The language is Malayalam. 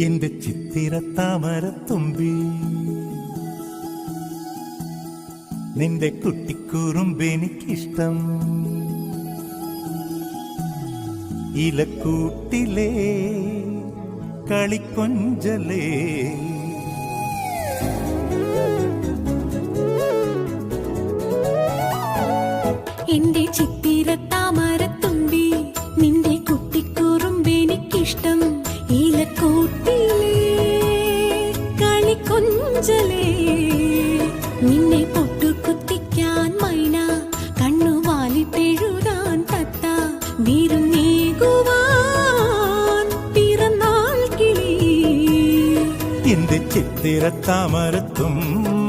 എന്റെ ചിത്തിരത്താമരത്തുമ്പി, നിന്റെ കുട്ടിക്കുറുമ്പെനിക്കിഷ്ടം. ഇലക്കൂട്ടിലേ കളിക്കൊഞ്ചലേ, എന്റെ ചിത്തിരത്താമരത്തുമ്പി, നിന്റെ കുട്ടിക്കുറുമ്പെനിക്കിഷ്ടം. ഇലക്കൂട്ടിലേ കളിക്കൊഞ്ചലേ, നിന്നെ പൊട്ടുകുത്തിക്കാൻ മൈന, കണ്ണുവാലിട്ടെഴുതാൻ തത്ത, വിരുന്നേകുവാൻ പിറന്നാൾ കിളി. എന്റെ ചിത്തിരത്താമരത്തുമ്പി,